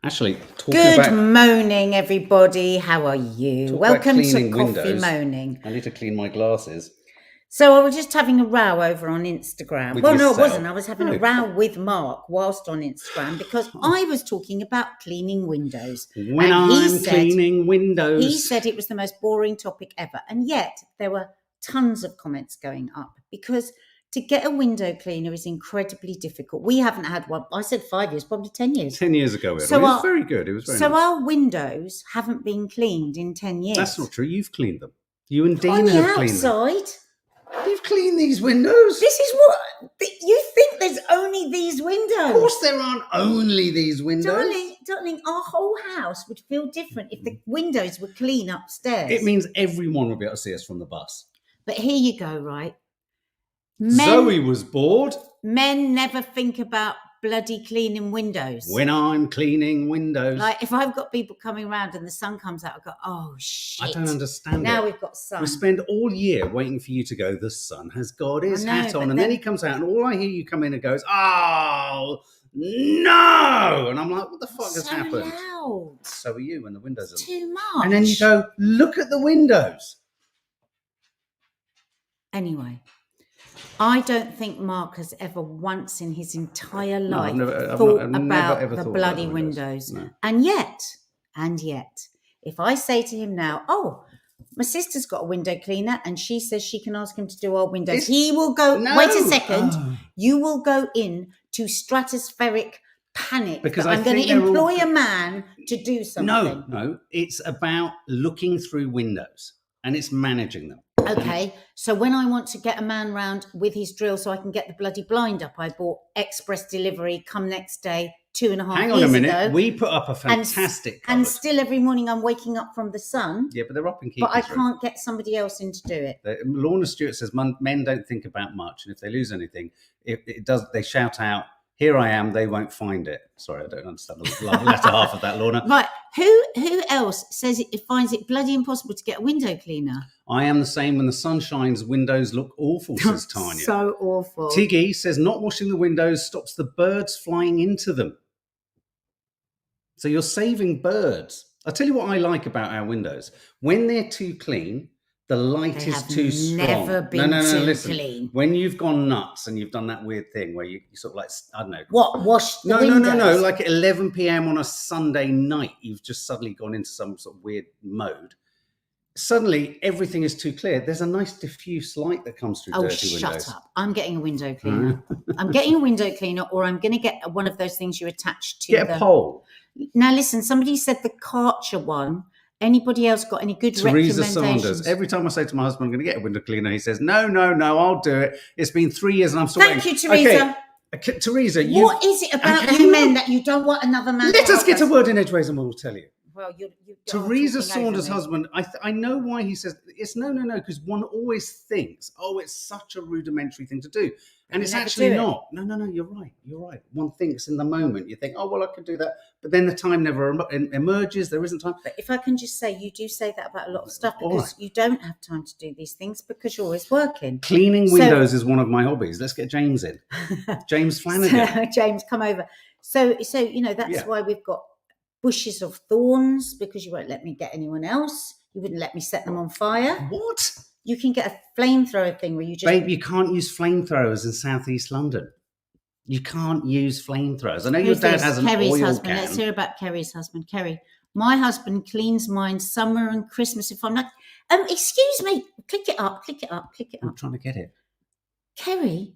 Actually, Good morning, everybody. How are you? Welcome to Coffee windows. Moaning. I need to clean my glasses. So I was just having a row over on Instagram. With well, no, yourself? it wasn't. I was having a row with Mark whilst on Instagram because I was talking about cleaning windows. When I'm cleaning windows. He said it was the most boring topic ever. And yet there were tons of comments going up because to get a window cleaner is incredibly difficult. We haven't had one. I said 5 years, probably 10 years. 10 years ago. So it was very good. It was very nice. Our windows haven't been cleaned in 10 years. That's not true. You've cleaned them. You and Dina have cleaned them. On the outside. You've cleaned these windows. This is what you think. There's only these windows. Of course, there aren't only these windows, darling. Our whole house would feel different if the windows were clean upstairs. It means everyone would be able to see us from the bus. But here you go, right? Zoe was bored. Men never think about bloody cleaning windows. When I'm cleaning windows. Like if I've got people coming around and the sun comes out, I go, oh shit. I don't understand now we've got sun. We spend all year waiting for you to go, the sun has got his hat on. And then he comes out and all I hear you come in and goes, oh, no. And I'm like, what the fuck has happened? Loud. So are you when the windows are too much. And then you go, look at the windows. Anyway. I don't think Mark has ever once in his entire life thought about the bloody windows. No. And yet, if I say to him now, oh, my sister's got a window cleaner and she says she can ask him to do our windows, he will go, wait a second, you will go in to stratospheric panic because I'm going to employ a man to do something. No, it's about looking through windows and it's managing them. Okay, so when I want to get a man round with his drill so I can get the bloody blind up, I bought express delivery, come next day, 2.5 years ago. Hang on a minute, we put up a fantastic cupboard. And still every morning I'm waking up from the sun. Yeah, but they're up in keepers. But I can't get somebody else in to do it. Lorna Stewart says men don't think about much, and if they lose anything, it does. They shout out, here I am, they won't find it. Sorry, I don't understand the latter half of that, Lorna. Right, who else says it finds it bloody impossible to get a window cleaner? I am the same. When the sun shines, windows look awful, says Tanya. So awful. Tiggy says not washing the windows stops the birds flying into them. So you're saving birds. I'll tell you what I like about our windows. When they're too clean, the light is too strong. Never been too clean. When you've gone nuts and you've done that weird thing where you sort of like, I don't know. What? Wash the windows? No. Like at 11 p.m. on a Sunday night, you've just suddenly gone into some sort of weird mode. Suddenly, everything is too clear. There's a nice diffuse light that comes through dirty windows. Oh, shut up. I'm getting a window cleaner. I'm getting a window cleaner, or I'm going to get one of those things you attach to Get a pole. Now, listen, somebody said the Karcher one. Anybody else got any good recommendations? Saunders. Every time I say to my husband, I'm going to get a window cleaner, he says, no, I'll do it. It's been 3 years and I'm still waiting. Thank you, Teresa. Okay. Teresa, what is it about you men that you don't want another man? Let us get a word in edgeways and we'll tell you. Well, Teresa Saunders' husband, I know why he says it's no, because one always thinks, oh, it's such a rudimentary thing to do. And it's actually not. No, you're right. One thinks in the moment, you think, oh, well, I could do that. But then the time never emerges. There isn't time. But if I can just say, you do say that about a lot of stuff because you don't have time to do these things because you're always working. Cleaning windows is one of my hobbies. Let's get James in. James Flanagan. James, come over. So that's why we've got bushes of thorns because you won't let me get anyone else. You wouldn't let me set them on fire. What? You can get a flamethrower thing where you just... Babe, you can't use flamethrowers in southeast London. You can't use flamethrowers. I know your dad has an oil can. Let's hear about Kerry's husband. Kerry, my husband cleans mine summer and Christmas if I'm not... excuse me. Click it up. I'm trying to get it. Kerry,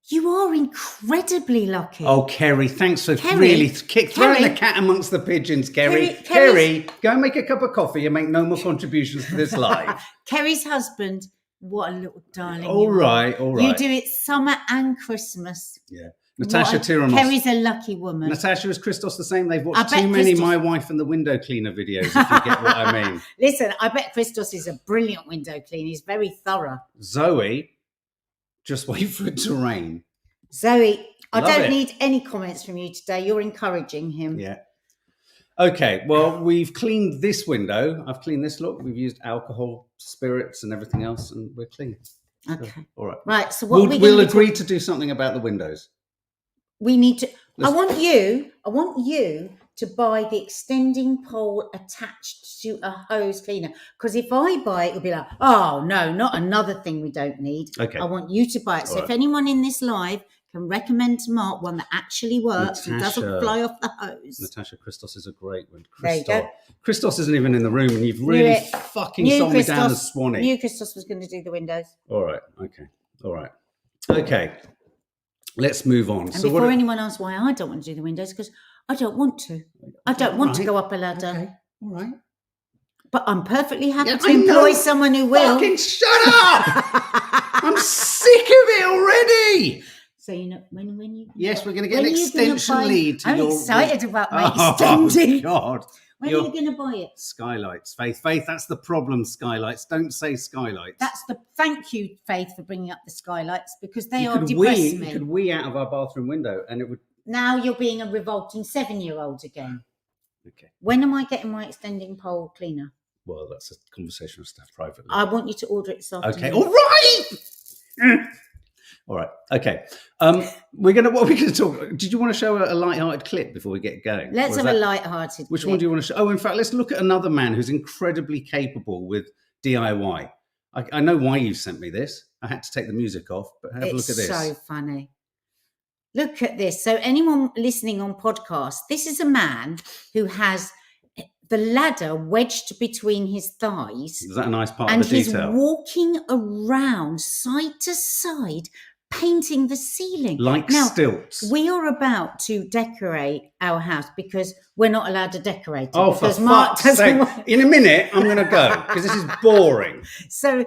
you are incredibly lucky. Oh, Kerry, thanks for really throwing the cat amongst the pigeons, Kerry. Kerry, go and make a cup of coffee and make no more contributions to this live. Kerry's husband, what a little darling. All right. You do it summer and Christmas. Yeah. Natasha Tiranos. Kerry's a lucky woman. Natasha, is Christos the same? They've watched too many My Wife and the Window Cleaner videos, if you get what I mean. Listen, I bet Christos is a brilliant window cleaner. He's very thorough. Zoe, just wait for it to rain. Zoe, I don't need any comments from you today. You're encouraging him. Yeah. Okay, well, we've cleaned this window. I've cleaned this look. We've used alcohol, spirits and everything else, and we're clean. Okay. So, all right. Right, so we'll agree to do something about the windows. We need to... I want you to buy the extending pole attached to a hose cleaner. Because if I buy it, it'll be like, oh no, not another thing we don't need. Okay. I want you to buy it. So if anyone in this live can recommend to Mark one that actually works and doesn't fly off the hose. Natasha, Christos is a great one. There you go. Christos isn't even in the room, and you've really fucking sold me down as Swanee. Knew Christos was going to do the windows. All right. Okay. Let's move on. And before anyone asks why I don't want to do the windows, because I don't want to. I don't want to go up a ladder. Okay. All right. But I'm perfectly happy to employ someone who will. Fucking shut up! I'm sick of it already. So when you yes, we're going to get an extension lead to I'm excited about my extending. Oh God! When are you going to buy it? Skylights, Faith. That's the problem. Skylights. Don't say skylights. Thank you, Faith, for bringing up the skylights because they are depressing me. You could wee out of our bathroom window, and it would. Now you're being a revolting 7-year-old again. Okay. When am I getting my extending pole cleaner? Well, that's a conversation we'll have privately. I want you to order it this afternoon. Okay. All right. All right. Okay. What are we gonna talk? Did you want to show a light-hearted clip before we get going? Let's have a light-hearted. Which one do you want to show? Oh, in fact, let's look at another man who's incredibly capable with DIY. I know why you sent me this. I had to take the music off, but have a look at this. It's so funny. Look at this. So anyone listening on podcast, this is a man who has the ladder wedged between his thighs. Is that a nice part of the detail? And he's walking around side to side, painting the ceiling. Like stilts. We are about to decorate our house because we're not allowed to decorate it. Oh, for fuck's sake. In a minute, I'm going to go because this is boring. So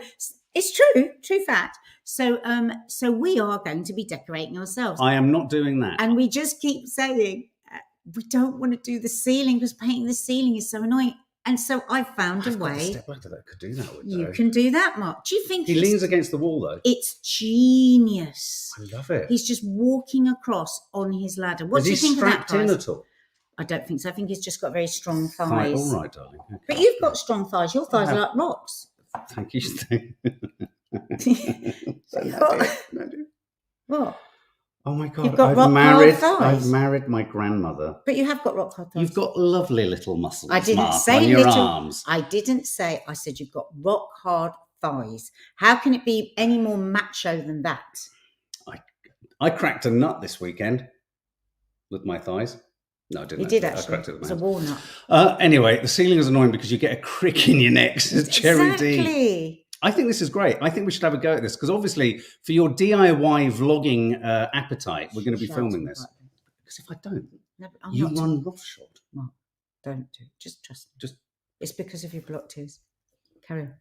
it's true fact. So we are going to be decorating ourselves. I am not doing that. And we just keep saying, we don't want to do the ceiling because painting the ceiling is so annoying. And so I found a way. Got a stepladder that could do that. You can do that, Mark. Do you think he leans against the wall though? It's genius. I love it. He's just walking across on his ladder. What do you think of that, strapped in at all? I don't think so. I think he's just got very strong thighs. All right, darling. Okay. But you've got strong thighs. Your thighs are like rocks. Thank you. What? Oh my God! You've got I've married my grandmother. But you have got rock hard thighs. You've got lovely little muscles. I didn't say on your arms. I didn't say. I said you've got rock hard thighs. How can it be any more macho than that? I cracked a nut this weekend with my thighs. No, I didn't. You did actually. I cracked it with it's a walnut. Anyway, the ceiling is annoying because you get a crick in your neck. Says Cherry D. I think this is great. I think we should have a go at this because obviously for your DIY vlogging appetite, we're going to be filming this. Because if I don't, you run roughshod. Mark, don't do it. Just trust me. It's because of your blocked ears. Carry on.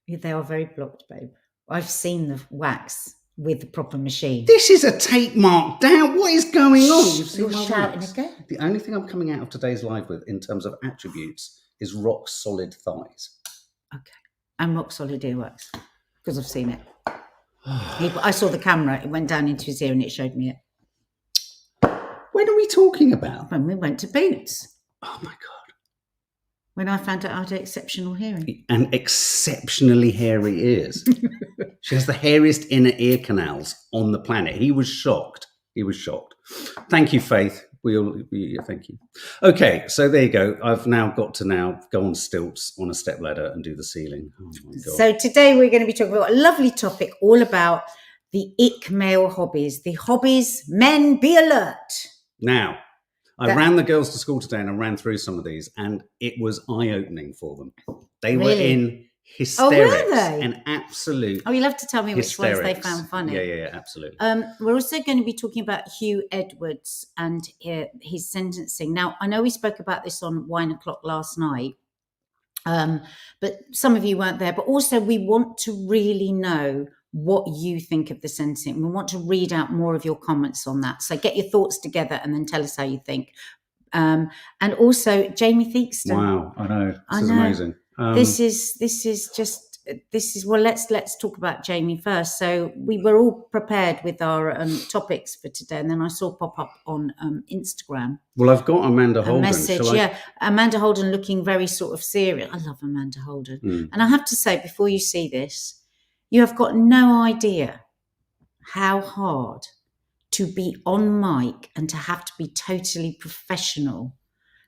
They are very blocked, babe. I've seen the wax with the proper machine. This is a take Mark down. What is going on? You're shouting again. The only thing I'm coming out of today's live with in terms of attributes is rock solid thighs. Okay. And rock solid earwax because I've seen it. I saw the camera. It went down into his ear and it showed me it. When are we talking about? When we went to Boots. Oh my God. When I found out I had exceptional hearing. And exceptionally hairy ears. She has the hairiest inner ear canals on the planet. He was shocked. Thank you, Faith. Thank you. Okay, so there you go. I've now got to go on stilts on a stepladder and do the ceiling. Oh my God. So today we're going to be talking about a lovely topic all about the ICK male hobbies. The hobbies, men, be alert. Now, I ran the girls to school today and I ran through some of these and it was eye-opening for them. They were in hysterics. Were they? An absolute you'll have to tell me which ones they found funny. Yeah, absolutely. We're also going to be talking about Huw Edwards and his sentencing. Now, I know we spoke about this on Wine O'Clock last night, but some of you weren't there. But also, we want to really know what you think of the sentencing. We want to read out more of your comments on that. So get your thoughts together and then tell us how you think. And also, Jamie Theakston. Wow, I know. This is amazing. Well, let's talk about Jamie first. So we were all prepared with our topics for today, and then I saw pop up on Instagram. Well, I've got Amanda Holden. A message, Amanda Holden looking very sort of serious. I love Amanda Holden, and I have to say before you see this, you have got no idea how hard to be on mic and to have to be totally professional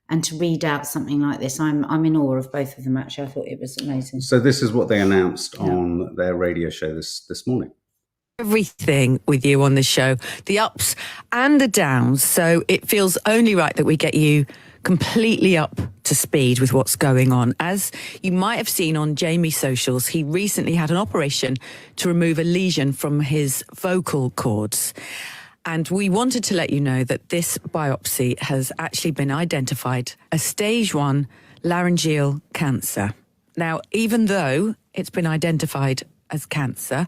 and to read out something like this, I'm in awe of both of them, actually. I thought it was amazing. So this is what they announced on their radio show this morning. Everything with you on the show, the ups and the downs. So it feels only right that we get you completely up to speed with what's going on. As you might have seen on Jamie's socials, he recently had an operation to remove a lesion from his vocal cords. And we wanted to let you know that this biopsy has actually been identified as stage 1 laryngeal cancer. Now, even though it's been identified as cancer,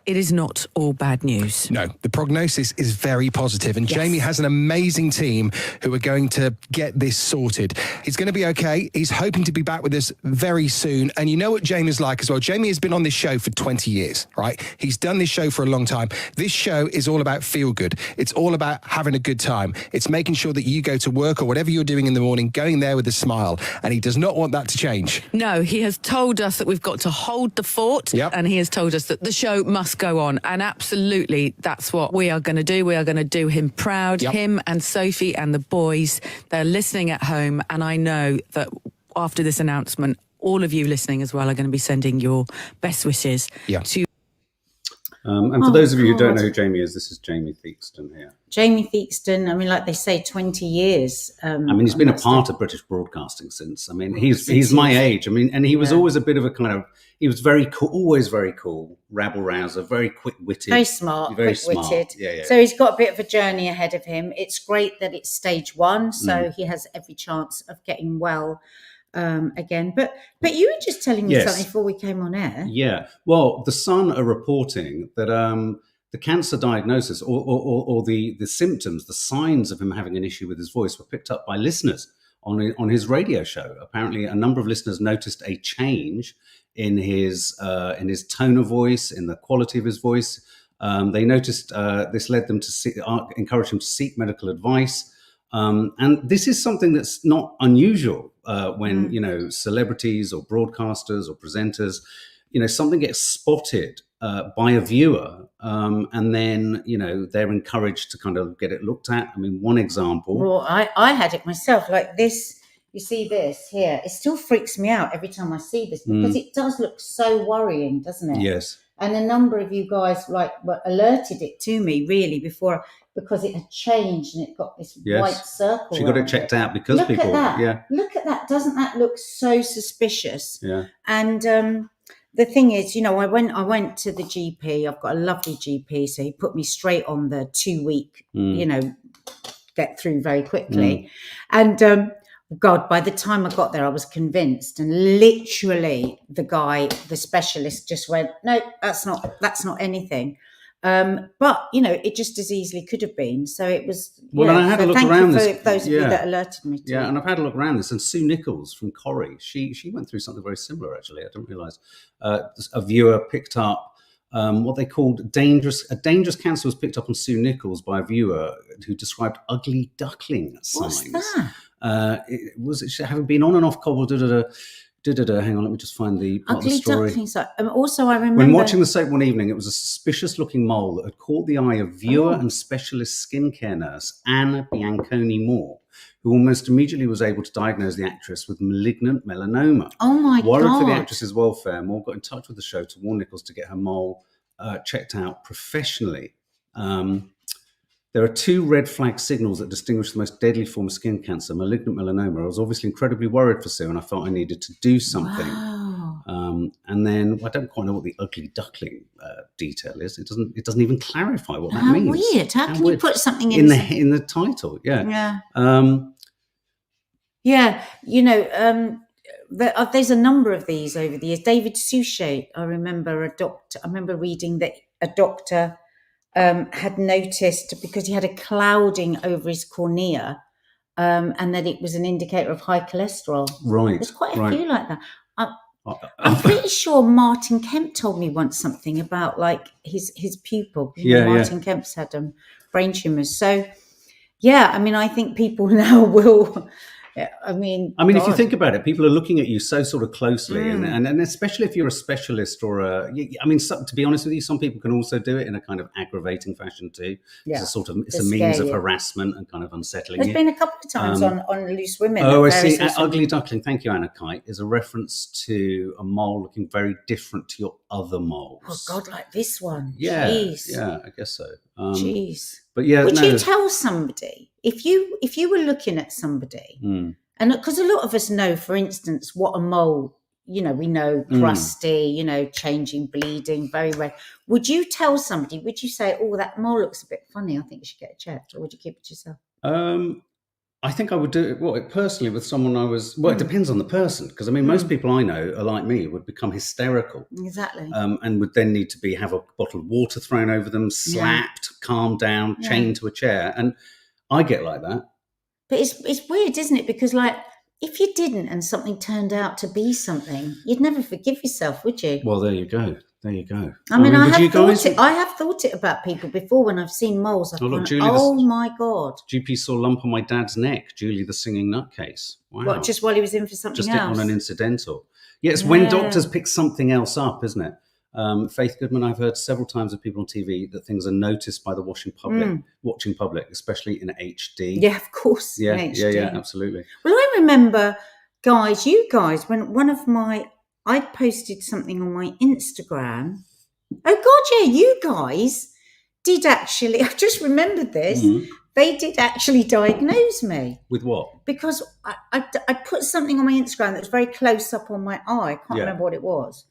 it is not all bad news. No, the prognosis is very positive, and Jamie has an amazing team who are going to get this sorted. He's going to be okay. He's hoping to be back with us very soon. And you know what Jamie's like as well. Jamie has been on this show for 20 years, right? He's done this show for a long time. This show is all about feel good. It's all about having a good time. It's making sure that you go to work or whatever you're doing in the morning, going there with a smile. And he does not want that to change. No, he has told us that we've got to hold the fort. And he has told us that the show must go on, and absolutely that's what we are going to do. We are going to do him proud, him and Sophie and the boys. They're listening at home, and I know that after this announcement, all of you listening as well are going to be sending your best wishes to... And for those of you who don't know who Jamie is, this is Jamie Theakston here. Jamie Theakston, I mean, like they say, 20 years. I mean, he's been a part of British broadcasting since. I mean, he's my age. I mean, and he was always a bit of a kind of, he was very cool, always very cool, rabble-rouser, very quick-witted. Very smart, quick-witted. Yeah. So he's got a bit of a journey ahead of him. It's great that it's stage 1, so he has every chance of getting well again. But you were just telling me something before we came on air. Yeah. Well, The Sun are reporting that the cancer diagnosis or the symptoms, the signs of him having an issue with his voice were picked up by listeners on his radio show. Apparently, a number of listeners noticed a change in his tone of voice, in the quality of his voice. They noticed this led them to encourage him to seek medical advice. And this is something that's not unusual when, you know, celebrities or broadcasters or presenters, you know, something gets spotted by a viewer and then, you know, they're encouraged to kind of get it looked at. I mean, one example. Well, I had it myself, like this. You see this here? It still freaks me out every time I see this because it does look so worrying, doesn't it? Yes. And a number of you guys alerted it to me really before, because it had changed and it got this white circle. She got it checked out because look people. At that. Yeah. Look at that. Doesn't that look so suspicious? Yeah. And the thing is, you know, I went to the GP. I've got a lovely GP, so he put me straight on the 2-week, you know, get through very quickly. And God, by the time I got there, I was convinced, and literally the specialist just went, no, that's not anything. But you know, it just as easily could have been. So it was. Well, and I had a look around this. For those of you that alerted me to. Yeah, and I've had a look around this. And Sue Nichols from Corrie, she went through something very similar. Actually, I didn't realise. A viewer picked up what they called a dangerous cancer was picked up on Sue Nichols by a viewer who described ugly duckling signs. What's that? It having been on and off cobble, hang on, let me just find the part of the story. Also, I remember when watching the soap one evening, it was a suspicious-looking mole that had caught the eye of viewer and specialist skincare nurse Anne Bianconi-Moore, who almost immediately was able to diagnose the actress with malignant melanoma. Oh my God! Worried for the actress's welfare, Moore got in touch with the show to warn Nichols to get her mole checked out professionally. There are 2 red flag signals that distinguish the most deadly form of skin cancer, malignant melanoma. I was obviously incredibly worried for Sue, and I felt I needed to do something. Wow. And then I don't quite know what the ugly duckling detail is. It doesn't even clarify what that means. Weird. How can you put something in the title? Yeah. Yeah. You know, there's a number of these over the years. David Suchet, I remember reading that a doctor had noticed, because he had a clouding over his cornea, and that it was an indicator of high cholesterol. Right. There's quite a few like that. I'm pretty sure Martin Kemp told me once something about like his pupil. Martin Kemp's had brain tumours. So, yeah, I mean, I think people now will I mean, if you think about it, people are looking at you so sort of closely, and especially if you're a specialist or to be honest with you, some people can also do it in a kind of aggravating fashion too. Yeah. It's a means of harassment and kind of unsettling. There's been a couple of times on Loose Women. Oh, I see. Ugly Duckling, thank you, Anna Kite, is a reference to a mole looking very different to your other moles. Oh God, like this one. Yeah, Jeez. yeah, I guess so. Jeez. But yeah, would you tell somebody if you were looking at somebody, and because a lot of us know, for instance, what a mole, we know crusty, changing, bleeding, very red. Would you tell somebody? Would you say, "Oh, that mole looks a bit funny. I think you should get it checked," or would you keep it to yourself? I think I would do it personally with someone I was. Well, it depends on the person, because most people I know are like me, would become hysterical. Exactly. And would then need to have a bottle of water thrown over them, slapped, calmed down, chained to a chair, and I get like that. But it's weird, isn't it? Because if you didn't and something turned out to be something, you'd never forgive yourself, would you? Well, there you go. There you go. I have thought it about people before when I've seen moles. I've gone, my God. GP saw a lump on my dad's neck, Julie the singing nutcase. Wow. What, just while he was in for something else? Just on an incidental. Yeah, it's when doctors pick something else up, isn't it? Faith Goodman, I've heard several times of people on TV that things are noticed by the watching public, especially in HD. Yeah, of course. Yeah, in HD. yeah, absolutely. Well, I remember, you guys, when I posted something on my Instagram. Oh God, yeah, you guys did actually. I just remembered this. They did actually diagnose me. With what? Because I put something on my Instagram that was very close up on my eye. I can't remember what it was.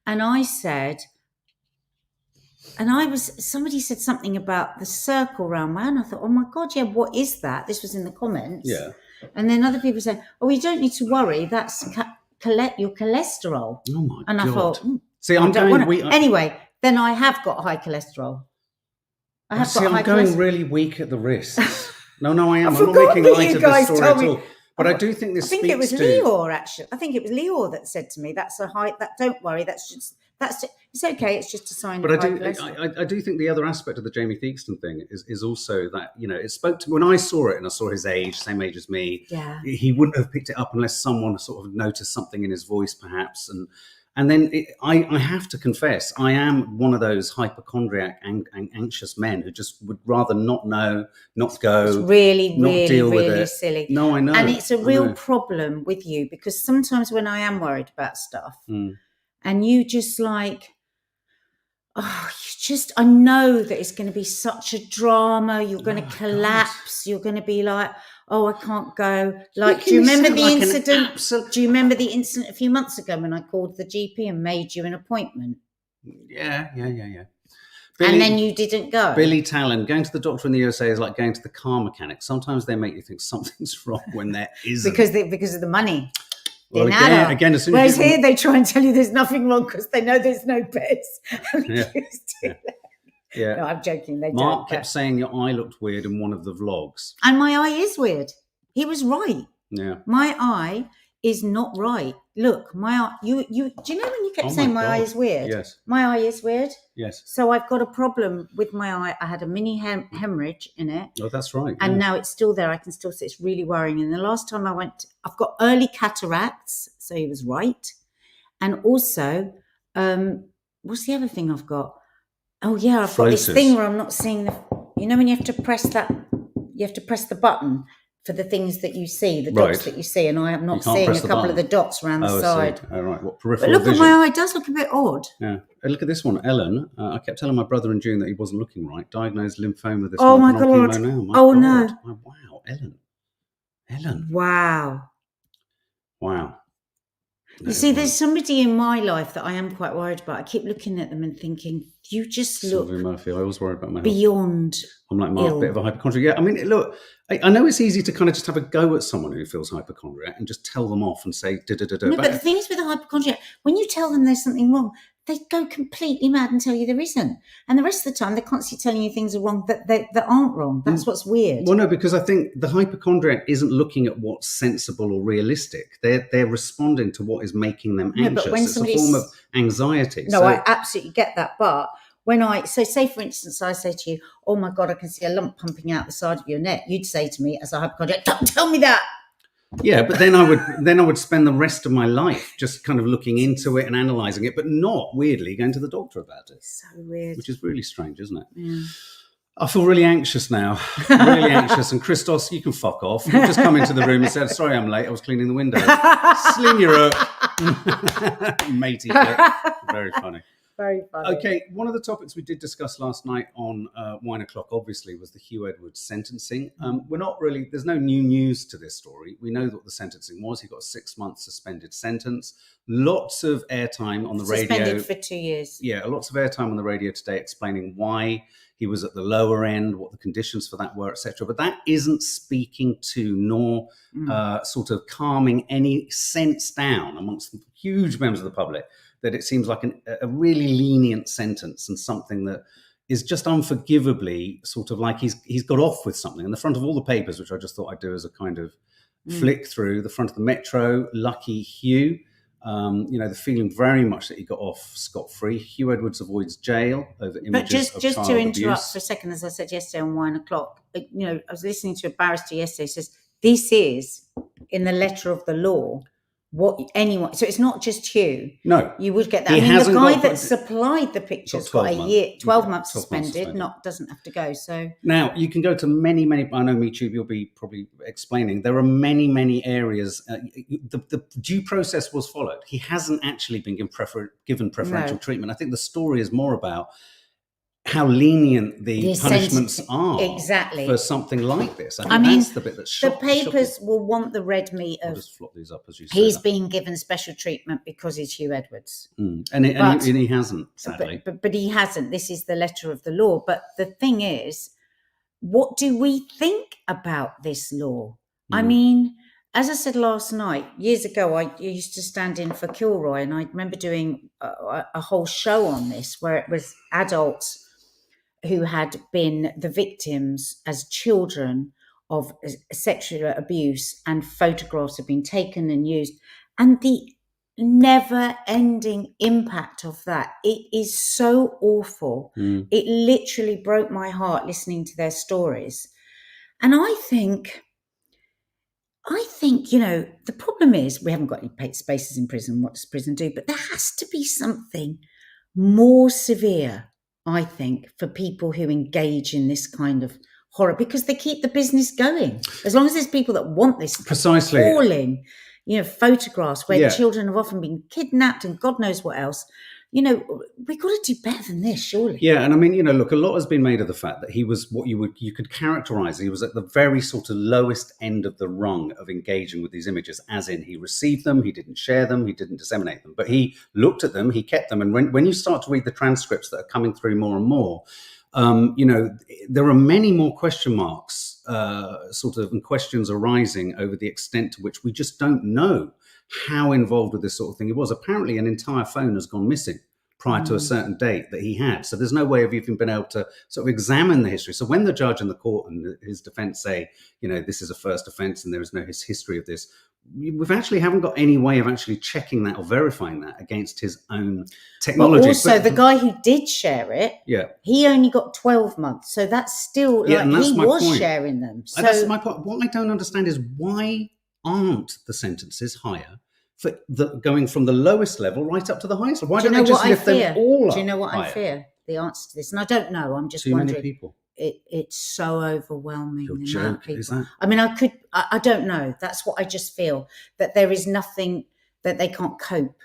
And I said, somebody said something about the circle around my eye. And I thought, oh my God, yeah, what is that? This was in the comments. Yeah. And then other people said, oh, you don't need to worry. That's your cholesterol. Oh my God. And I thought, see, I'm going anyway, then I have got high cholesterol. I'm going really weak at the wrists. No, I am. I'm not making light of this story at all. But I do think this. I think it was Lior, actually. I think it was Lior that said to me, "That's a high. That don't worry. It's okay. It's just a sign." But I do think the other aspect of the Jamie Theakston thing is also that it spoke to me when I saw it, and I saw his age, same age as me. Yeah, he wouldn't have picked it up unless someone sort of noticed something in his voice, perhaps, and then I have to confess, I am one of those hypochondriac and anxious men who just would rather not know, not go, it's really, not really, deal really with it. Silly. No, I know. And it's a real problem with you, because sometimes when I am worried about stuff and you just I know that it's going to be such a drama. You're going to collapse. God. You're going to be like, oh, I can't go. Do you remember the incident? Do you remember the incident a few months ago when I called the GP and made you an appointment? Yeah. And then you didn't go. Billy Talon, going to the doctor in the USA is like going to the car mechanic. Sometimes they make you think something's wrong when there isn't. because of the money. Well, again, as soon whereas as here they try and tell you there's nothing wrong because they know there's no beds. Yeah. No, I'm joking. Mark kept saying your eye looked weird in one of the vlogs. And my eye is weird. He was right. Yeah. My eye is not right. Look, my eye. Do you know when you kept saying my eye is weird? Yes. My eye is weird. Yes. So I've got a problem with my eye. I had a mini hemorrhage in it. Oh, that's right. And now it's still there. I can still see. It's really worrying. And the last time I went, I've got early cataracts. So he was right. And also, what's the other thing I've got? Oh yeah, I've got this thing where I'm not seeing when you have to press the button for the things that you see, the dots that you see, and I am not seeing a couple of the dots around the side. Oh, right. What peripheral vision? But vision? At my eye, it does look a bit odd. Yeah. Look at this one, Ellen. I kept telling my brother in June that he wasn't looking right. Diagnosed lymphoma this month. My God. Now. My God. No. Oh, wow, Ellen. Wow. You see, there's somebody in my life that I am quite worried about. I keep looking at them and thinking, you just look Sylvia Murphy. I always worry about my health. Beyond. I'm like Mark, a bit of a hypochondriac. Yeah, I mean, look, I know it's easy to kind of just have a go at someone who feels hypochondriac and just tell them off and say, da-da-da-da. No, but the thing is with a hypochondriac, when you tell them there's something wrong, they go completely mad and tell you there isn't. And the rest of the time, they're constantly telling you things are wrong that aren't wrong. That's what's weird. Well, no, because I think the hypochondriac isn't looking at what's sensible or realistic. They're responding to what is making them anxious. But when it's a form of anxiety. No, I absolutely get that. But say, for instance, I say to you, oh my God, I can see a lump pumping out the side of your neck. You'd say to me as a hypochondriac, don't tell me that. Yeah, but then I would spend the rest of my life just kind of looking into it and analysing it, but not weirdly going to the doctor about it. So weird. Which is really strange, isn't it? Yeah. I feel really anxious now. Really anxious. And Christos, you can fuck off. You just come into the room and said, "Sorry, I'm late. I was cleaning the window." Sling your up. Matey flip. Very funny. Very funny. Okay, one of the topics we did discuss last night on Wine O'Clock, obviously, was the Huw Edwards sentencing. We're not really, there's no new news to this story. We know what the sentencing was. He got a 6-month suspended sentence. Lots of airtime on the radio. Suspended for 2 years. Yeah, lots of airtime on the radio today explaining why he was at the lower end, what the conditions for that were, etc. But that isn't speaking to nor sort of calming any sense down amongst huge members of the public that it seems like a really lenient sentence and something that is just unforgivably sort of like he's got off with something. In the front of all the papers, which I just thought I'd do as a kind of flick through, the front of the Metro, lucky Huw. The feeling very much that he got off scot-free. Huw Edwards avoids jail over images of child just to interrupt abuse. for a second, as I said yesterday on Wine O'Clock, I was listening to a barrister yesterday who says this is in the letter of the law what anyone. So it's not just Huw. No, you would get that. He I mean, the hasn't guy got- that supplied the pictures got 12 months suspended. Doesn't have to go. So now you can go to many. I know MeTube. You'll be probably explaining. There are many areas. The due process was followed. He hasn't actually been given preferential treatment. I think the story is more about how lenient the punishments are exactly for something like this. I mean, that's the bit that's the papers will want the red meat I'll of just flop these up as you say. he's being given special treatment because he's Huw Edwards. And he hasn't, sadly. But he hasn't. This is the letter of the law. But the thing is, what do we think about this law? I mean, as I said last night, years ago, I used to stand in for Kilroy, and I remember doing a whole show on this where it was adults who had been the victims as children of sexual abuse, and photographs had been taken and used, and the never-ending impact of that. It is so awful. It literally broke my heart listening to their stories. And I think, the problem is we haven't got any spaces in prison. What does prison do? But there has to be something more severe, I think, for people who engage in this kind of horror, because they keep the business going. As long as there's people that want this Precisely. appalling, photographs where children have often been kidnapped and God knows what else. We've got to do better than this, surely. Yeah, and I mean, look, a lot has been made of the fact that he was what you could characterise. He was at the very sort of lowest end of the rung of engaging with these images, as in he received them, he didn't share them, he didn't disseminate them, but he looked at them, he kept them. And when you start to read the transcripts that are coming through more and more, there are many more question marks, and questions arising over the extent to which we just don't know how involved with this sort of thing he was. Apparently an entire phone has gone missing prior to a certain date that he had. So there's no way of even being able to sort of examine the history. So when the judge and the court and his defense say, this is a first offense and there is no history of this, we've actually haven't got any way of actually checking that or verifying that against his own technology. But also, the guy who did share it, he only got 12 months. So that's still he was point. Sharing them. So that's my point. What I don't understand is why aren't the sentences higher for going from the lowest level right up to the highest level? Why don't they just lift them all up? Do you know what higher? I fear? The answer to this, and I don't know. I'm just Too wondering. Many people. It's so overwhelming. You're joking, is that? I mean, I don't know. That's what I just feel, that there is nothing that they can't cope.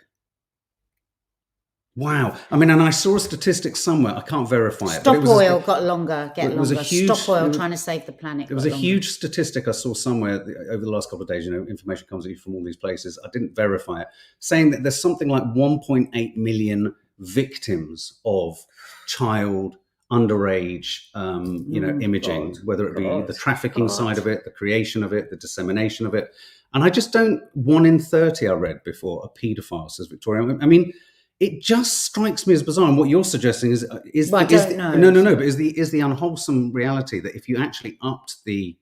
Wow. I mean, and I saw a statistic somewhere. I can't verify it. Stop oil got longer, get longer. Stop oil was, trying to save the planet. There was a huge statistic I saw somewhere over the last couple of days. Information comes at you from all these places. I didn't verify it, saying that there's something like 1.8 million victims of child underage, imaging, whether it be the trafficking side of it, the creation of it, the dissemination of it. And I just don't, 1 in 30 I read before, are paedophile, says Victoria. I mean, it just strikes me as bizarre. And what you're suggesting is but is the unwholesome reality that if you actually upped the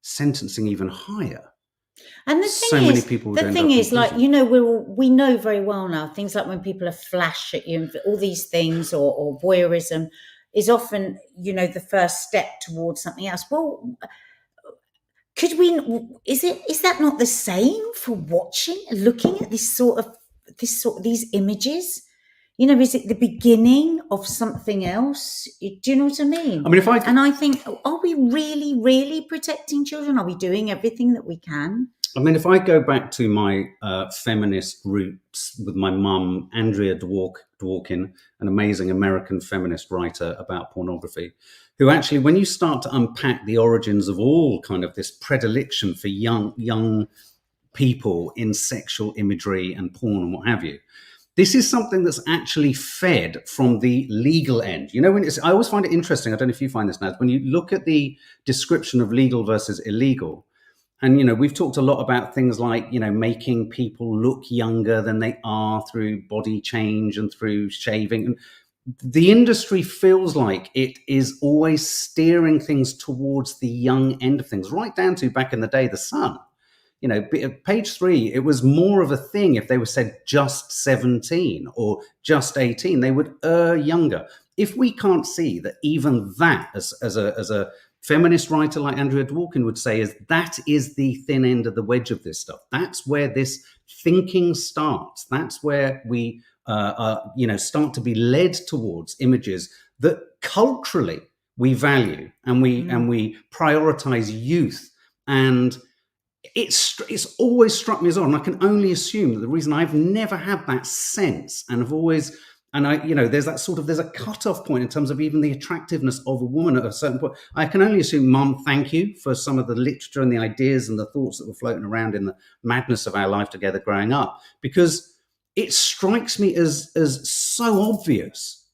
sentencing even higher, and the thing many people would end up in prison. we know very well now, things like when people are flash at you and all these things, or voyeurism is often, the first step towards something else. Well, is that not the same for looking at these images? You know, is it the beginning of something else? Do you know what I mean? I mean, I think, are we really, really protecting children? Are we doing everything that we can? I mean, if I go back to my feminist roots with my mum, Andrea Dworkin, an amazing American feminist writer about pornography, who actually, when you start to unpack the origins of all kind of this predilection for young people in sexual imagery and porn and what have you, this is something that's actually fed from the legal end. You know, I always find it interesting, I don't know if you find this, Naz, when you look at the description of legal versus illegal, and, you know, we've talked a lot about things like, you know, making people look younger than they are through body change and through shaving. And the industry feels like it is always steering things towards the young end of things, right down to back in the day, The Sun. You know, page 3, it was more of a thing if they were said just 17 or just 18, they would err younger. If we can't see that even that, as a feminist writer like Andrea Dworkin would say, that is the thin end of the wedge of this stuff. That's where this thinking starts. That's where we, start to be led towards images that culturally we value and we prioritize youth. And it's always struck me as odd. And I can only assume that the reason I've never had that sense and have always. And there's a cutoff point in terms of even the attractiveness of a woman at a certain point. I can only assume, Mum, thank you for some of the literature and the ideas and the thoughts that were floating around in the madness of our life together growing up, because it strikes me as so obvious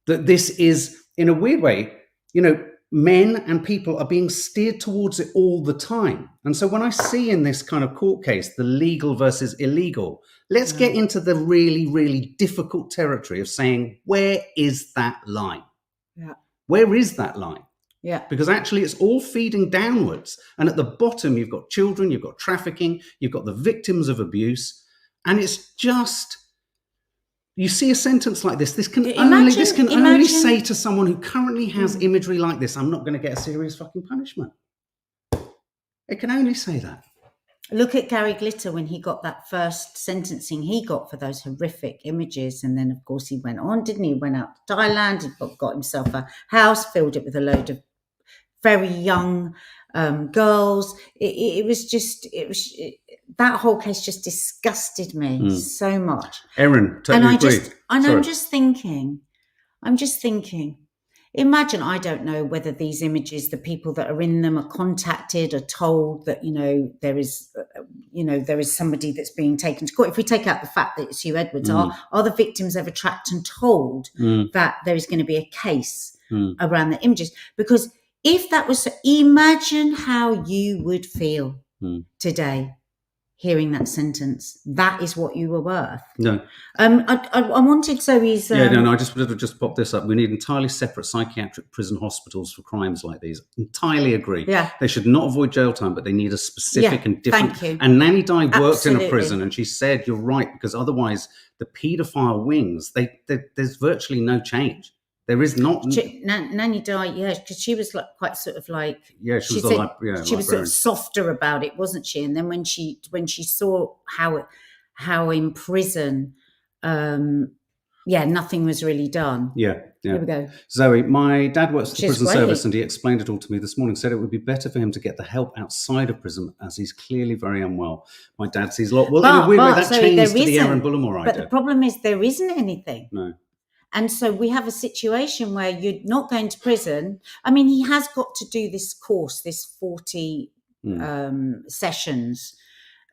that this is, in a weird way, you know, men and people are being steered towards it all the time. And so when I see in this kind of court case, the legal versus illegal, let's get into the really, really difficult territory of saying, where is that line? Yeah. Where is that line? Yeah. Because actually it's all feeding downwards. And at the bottom, you've got children, you've got trafficking, you've got the victims of abuse. And it's just, you see a sentence like this can only say to someone who currently has imagery like this, I'm not going to get a serious fucking punishment. It can only say that. Look at Gary Glitter when he got that first sentencing he got for those horrific images. And then, of course, he went on, didn't he? He went out to Thailand, he got himself a house, filled it with a load of very young girls. That whole case just disgusted me so much. Erin, totally agree. I'm just thinking, imagine, I don't know whether these images, the people that are in them are contacted, are told that, there is somebody that's being taken to court. If we take out the fact that it's Huw Edwards, are the victims ever tracked and told that there is going to be a case around the images? Because if that was, imagine how you would feel today hearing that sentence. That is what you were worth. No. I wanted Zoe's... I just popped this up. We need entirely separate psychiatric prison hospitals for crimes like these. Entirely agree. Yeah. They should not avoid jail time, but they need a specific and different... Thank you. And Nanny Di worked in a prison, and she said, you're right, because otherwise the paedophile wings, there's virtually no change. There is not. Nanny Di, because she was quite sort of like. Yeah, she was sort of softer about it, wasn't she? And then when she saw how in prison, nothing was really done. Yeah. Here we go. Zoe, my dad works at the prison service, and he explained it all to me this morning. Said it would be better for him to get the help outside of prison, as he's clearly very unwell. My dad sees a lot. Well, in a weird way, that changed to the Aaron Bullimore idea. But the problem is there isn't anything. No. And so we have a situation where you're not going to prison. I mean, he has got to do this course, this 40 sessions,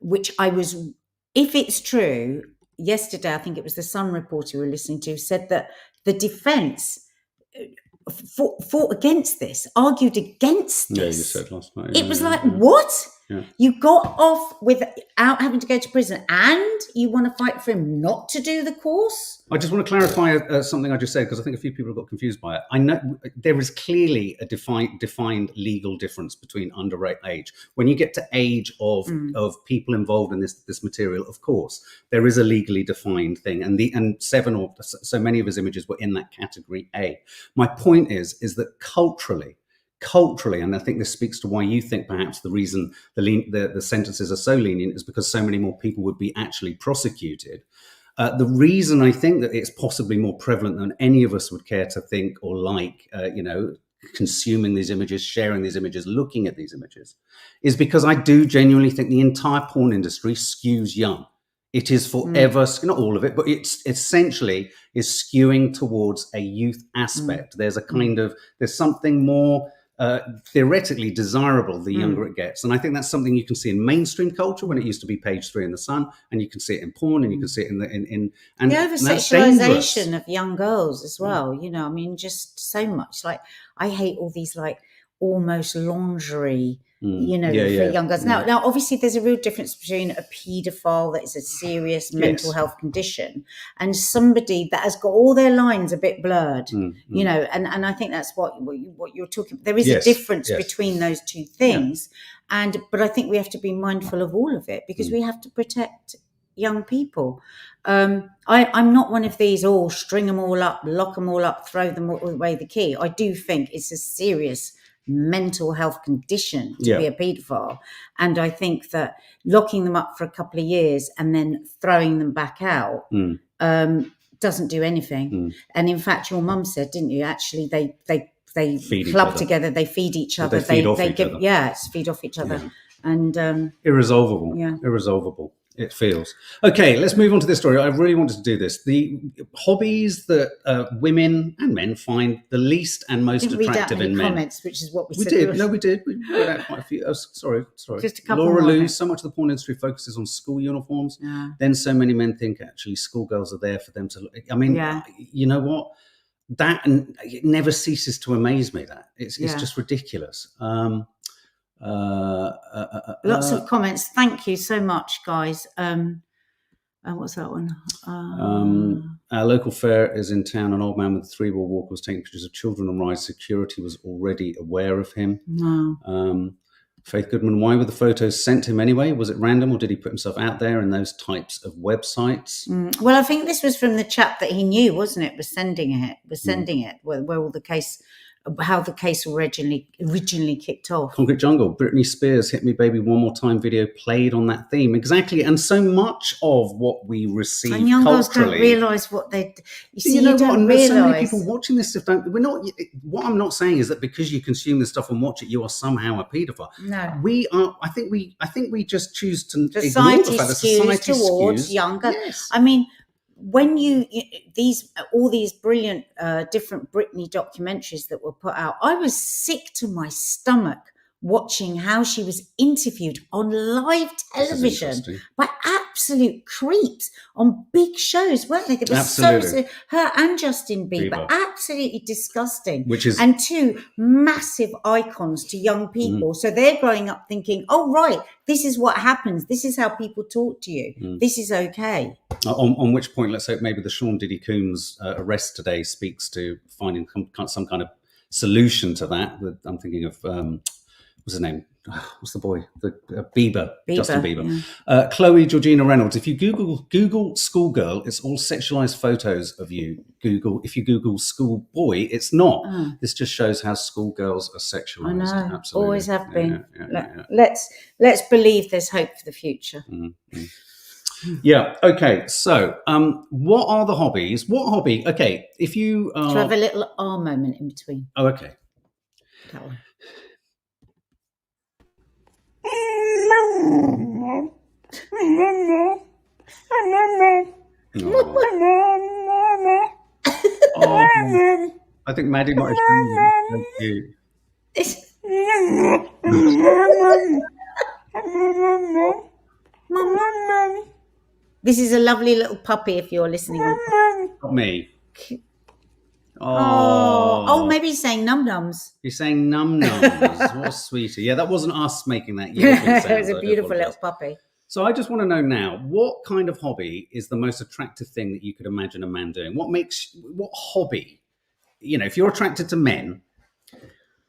which if it's true, yesterday, I think it was the Sun reporter we were listening to, said that the defence fought against this, argued against this. Yeah, you said last night. It was like, what? Yeah. You got off without having to go to prison, and you want to fight for him not to do the course? I just want to clarify something I just said, because I think a few people have got confused by it. I know there is clearly a defined legal difference between underage. When you get to age of people involved in this material, of course, there is a legally defined thing, and 7 or so many of his images were in that category A. My point is that culturally, culturally, and I think this speaks to why you think perhaps the reason the sentences are so lenient is because so many more people would be actually prosecuted. The reason I think that it's possibly more prevalent than any of us would care to think or like, consuming these images, sharing these images, looking at these images, is because I do genuinely think the entire porn industry skews young. It is forever, not all of it, but it's essentially is skewing towards a youth aspect. There's a kind of, there's something more theoretically desirable the younger it gets. And I think that's something you can see in mainstream culture when it used to be page 3 in the Sun, and you can see it in porn, and you can see it in and the over-sexualization of young girls as well. I mean, just so much. Like, I hate all these like almost lingerie, for young girls. Now, obviously, there's a real difference between a paedophile that is a serious mental health condition and somebody that has got all their lines a bit blurred. And I think that's what you're talking about. There is a difference between those two things, but I think we have to be mindful of all of it because we have to protect young people. I'm not one of these string them all up, lock them all up, throw them away the key. I do think it's a serious mental health condition to be a paedophile, and I think that locking them up for a couple of years and then throwing them back out doesn't do anything. And in fact, your mum said, didn't you? Actually, they club together, they feed each other, they feed off each other, and irresolvable. It feels. Okay, let's move on to this story. I really wanted to do this. The hobbies that women and men find the least and most attractive in men. Comments, which is what we said. Did. No, we did. We read out quite a few. Oh, sorry. Just a couple Laura more. Lou, so much of the porn industry focuses on school uniforms. Yeah. Then so many men think actually schoolgirls are there for them to look. I mean, you know what? That it never ceases to amaze me. That it's just ridiculous. Lots of comments. Thank you so much, guys. What's that one? Our local fair is in town. An old man with a 3-wheel walker was taking pictures of children on rides. Security was already aware of him. No. Faith Goodman, why were the photos sent to him anyway? Was it random, or did he put himself out there in those types of websites? Well, I think this was from the chap that he knew, wasn't it? Was sending it, where all the case, how the case originally kicked off. Concrete Jungle, Britney Spears' Hit Me Baby One More Time video played on that theme. Exactly. And so much of what we receive and young girls don't realise what they... You know what? And there's so many people watching this stuff. What I'm not saying is that because you consume this stuff and watch it, you are somehow a paedophile. No. We are... I think we just choose to ignore the fact that society towards skews younger... Yes. I mean... When all these brilliant different Britney documentaries that were put out, I was sick to my stomach watching how she was interviewed on live television by absolute creeps on big shows, weren't they? It was so her and Justin Bieber. Absolutely disgusting. And two massive icons to young people. So they're growing up thinking, oh, right, this is what happens. This is how people talk to you. This is okay. On which point, let's hope maybe the Sean Diddy Combs arrest today speaks to finding some kind of solution to that. I'm thinking of... what's his name? What's the boy? Bieber. Justin Bieber. Yeah. Chloe Georgina Reynolds. If you Google schoolgirl, it's all sexualized photos of you. If you Google schoolboy, it's not. This just shows how schoolgirls are sexualized. I know. Absolutely. Always have been. Let's believe there's hope for the future. Yeah. Okay. So, what are the hobbies? What hobby? Okay. If you Should I have a little R moment in between? Oh, okay. That one. I think Maddie might have been cute. This is a lovely little puppy if you're listening. Not me. Oh, maybe he's saying num-nums. He's saying num-nums. What a sweetie. Yeah, that wasn't us making that. It was a beautiful little puppy. So I just want to know now, what kind of hobby is the most attractive thing that you could imagine a man doing? What hobby, if you're attracted to men,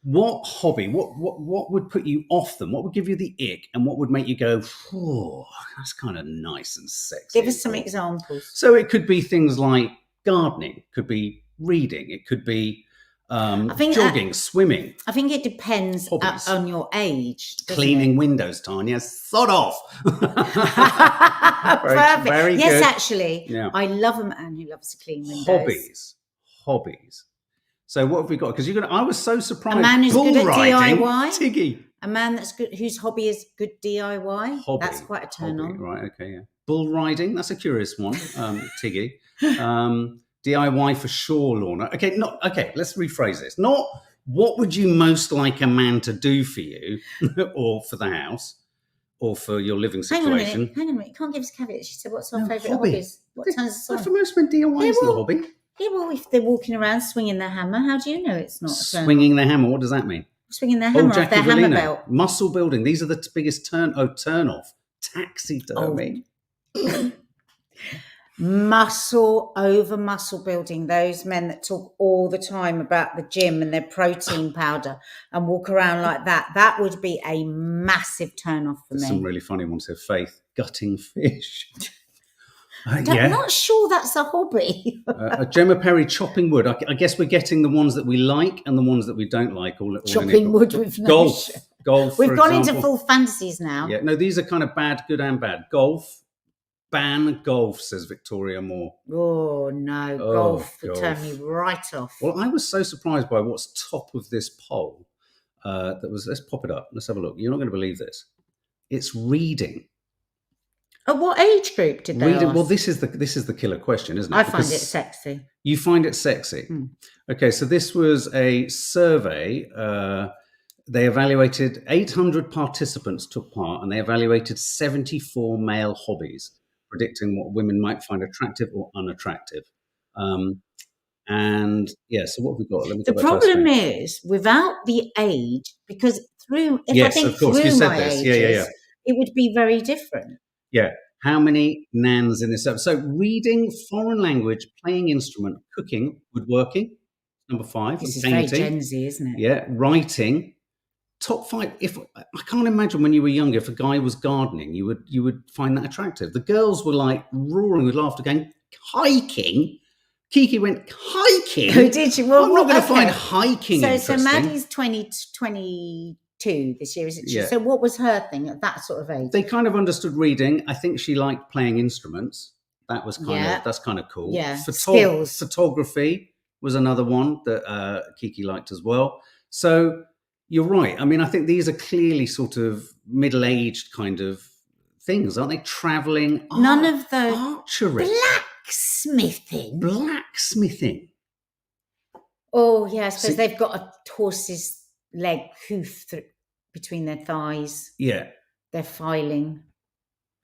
what hobby, what would put you off them? What would give you the ick, and what would make you go, oh, that's kind of nice and sexy? Give us some examples. So it could be things like gardening, could be reading, it could be jogging, swimming, I think it depends on your age. Cleaning windows, Tanya. Sod off. Perfect. Very yes, good. Actually, Yeah. I love a man who loves to clean windows. Hobbies. So what have we got? Because I was so surprised. A man who's good at riding, DIY. Tiggy. A man that's good, whose hobby is good DIY. Hobby. That's quite a turn on. Right. Okay. Yeah. Bull riding. That's a curious one. Tiggy. DIY for sure, Lorna. Okay. Let's rephrase this. Not what would you most like a man to do for you, or for the house, or for your living situation. Hang on a minute. You can't give us caveats. She said, "What's our favourite hobbies? What turns us on?" For most men, DIY is the hobby. Yeah, well, if they're walking around swinging their hammer, how do you know it's not a turn swinging their hammer? What does that mean? Swinging their hammer off their hammer belt. Muscle building. These are the biggest turn off. Taxidermy. Muscle over muscle building. Those men that talk all the time about the gym and their protein powder and walk around like that. That would be a massive turn off for me. Some really funny ones here. Faith, gutting fish. I'm not sure that's a hobby. Gemma Perry, chopping wood. I guess we're getting the ones that we like and the ones that we don't like. All chopping wood with golf. We've gone into full fantasies now. Yeah, no, these are kind of bad, good and bad. Golf. Ban golf, says Victoria Moore. Oh, no. Golf would turn me right off. Well, I was so surprised by what's top of this poll. Let's pop it up. Let's have a look. You're not going to believe this. It's reading. At what age group did they ask? Well, this is the killer question, isn't it? I find it sexy. You find it sexy? Okay, so this was a survey. They evaluated 800 participants took part, and they evaluated 74 male hobbies, predicting what women might find attractive or unattractive. And yeah, so what have we got? Let me the problem is without the age, because through my ages, it would be very different. Yeah. How many nans in this episode? So reading, foreign language, playing instrument, cooking, woodworking, number 5. This is painting. very Gen Z, isn't it? Yeah. Writing. Top 5. I can't imagine when you were younger, if a guy was gardening, you would find that attractive. The girls were like roaring with laughter, going, hiking. Kiki went, hiking? Oh, did you? Well, I'm not going to find hiking interesting. So Maddie's 22 this year, isn't she? Yeah. So what was her thing at that sort of age? They kind of understood reading. I think she liked playing instruments. That was that's kind of cool. Yeah, skills. Photography was another one that Kiki liked as well. So you're right. I mean, I think these are clearly sort of middle-aged kind of things, aren't they? Traveling. None of those. Archery. Blacksmithing. Oh, yeah. I suppose they've got a horse's leg hoof between their thighs. Yeah. They're filing.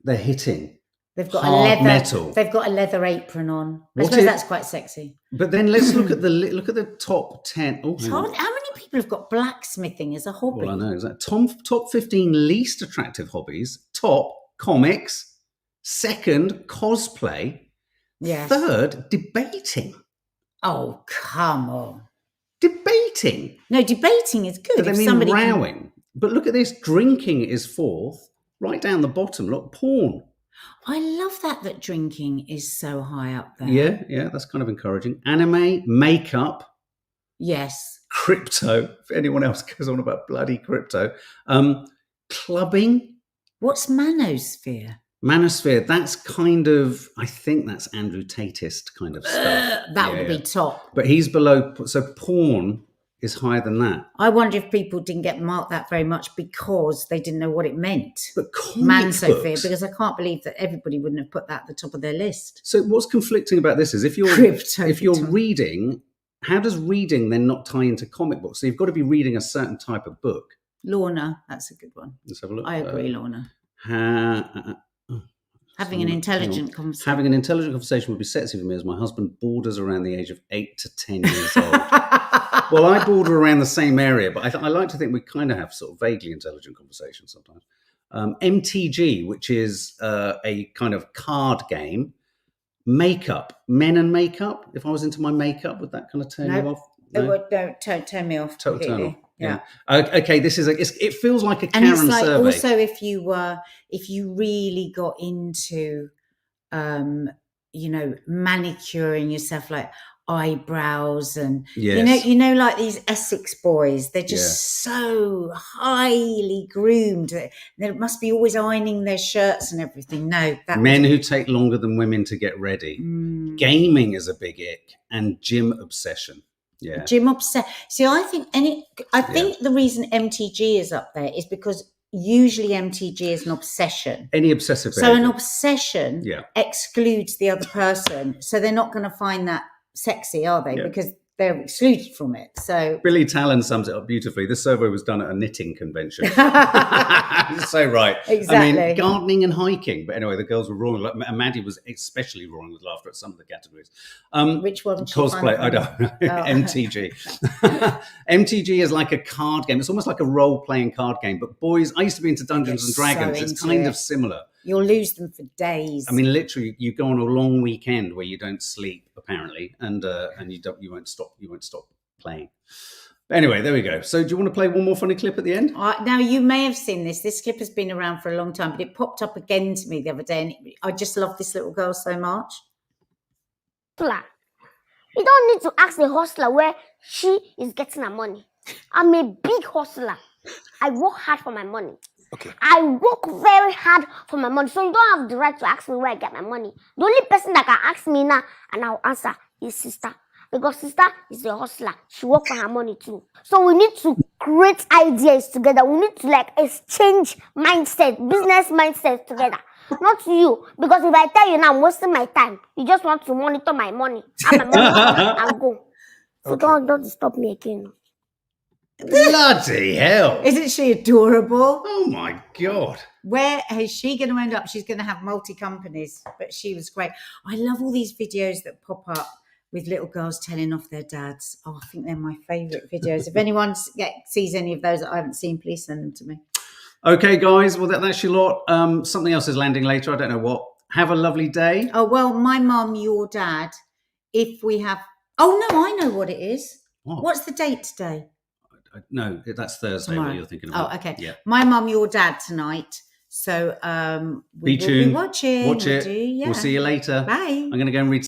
They're hitting. They've got hard metal. They've got a leather apron on. I suppose that's quite sexy. But then let's look at the top 10. Oh, how many people have got blacksmithing as a hobby? Well, I know. Is that top 15 least attractive hobbies? Top, comics. Second, cosplay. Yes. Third, debating. Oh, come on. Debating. No, debating is good. But I mean rowing. But look at this. Drinking is 4th. Right down the bottom. Look, porn. I love that drinking is so high up there. Yeah, that's kind of encouraging. Anime, makeup. Yes. Crypto. If anyone else goes on about bloody crypto. Clubbing. What's manosphere? Manosphere, that's kind of, I think that's Andrew Tateist kind of stuff. That would be top. But he's below, so porn is higher than that. I wonder if people didn't get marked that very much because they didn't know what it meant. But Manosphere, because I can't believe that everybody wouldn't have put that at the top of their list. So what's conflicting about this is if you're reading, how does reading then not tie into comic books? So you've got to be reading a certain type of book. Lorna, that's a good one. Let's have a look. I agree, Lorna. Having an intelligent conversation would be sexy for me as my husband borders around the age of 8 to 10 years old. Well, I border around the same area, but I like to think we kind of have sort of vaguely intelligent conversations sometimes. MTG, which is a kind of card game. Makeup, men and makeup. If I was into my makeup, would that kind of turn you off? No? It would turn me off. Total turn off. Yeah. Okay. This is it feels like a Karen and it's like survey. Also, if you really got into, manicuring yourself, like eyebrows and Yes. you know, like these Essex boys, they're just so highly groomed. They must be always ironing their shirts and everything. No, men who take longer than women to get ready. Gaming is a big ick, and gym obsession. Yeah, gym obsession. See, I think the reason MTG is up there is because usually MTG is an obsession. Any obsessive So behavior. an obsession excludes the other person. So they're not going to find that sexy, are they? Because they're excluded from it. So Billy Talon sums it up beautifully. This survey was done at a knitting convention. So right. Exactly. I mean, gardening and hiking. But anyway, the girls were roaring. And Maddie was especially roaring with laughter at some of the categories. Which one? Cosplay. I don't know. MTG. MTG is like a card game. It's almost like a role-playing card game. But boys, I used to be into Dungeons and Dragons. So it's kind of similar. You'll lose them for days. I mean, literally, you go on a long weekend where you don't sleep, apparently, and you won't stop playing. But anyway, there we go. So, do you want to play one more funny clip at the end? Now, you may have seen this. This clip has been around for a long time, but it popped up again to me the other day, and I just love this little girl so much. You don't need to ask the hustler where she is getting her money. I'm a big hustler. I work hard for my money. Okay. I work very hard for my money, so you don't have the right to ask me where I get my money. The only person that can ask me now and I'll answer is sister, because sister is a hustler. She works for her money too. So we need to create ideas together. We need to exchange mindset, business mindset together. Not you, because if I tell you now I'm wasting my time, you just want to monitor my money, have my money and go. So don't disturb me again. Bloody hell. Isn't she adorable? Oh my God. Where is she going to end up? She's going to have multi-companies, but she was great. I love all these videos that pop up with little girls telling off their dads. Oh, I think they're my favourite videos. If anyone sees any of those that I haven't seen, please send them to me. Okay, guys. Well, that's your lot. Something else is landing later. I don't know what. Have a lovely day. Oh, well, my mum, your dad, if we have... Oh, no, I know what it is. What? What's the date today? No, that's Thursday. Tomorrow. What you're thinking about. Oh, okay. Yeah. My mum, your dad tonight. So we will be watching. Watch it. We'll do, We'll see you later. Bye. I'm going to go and read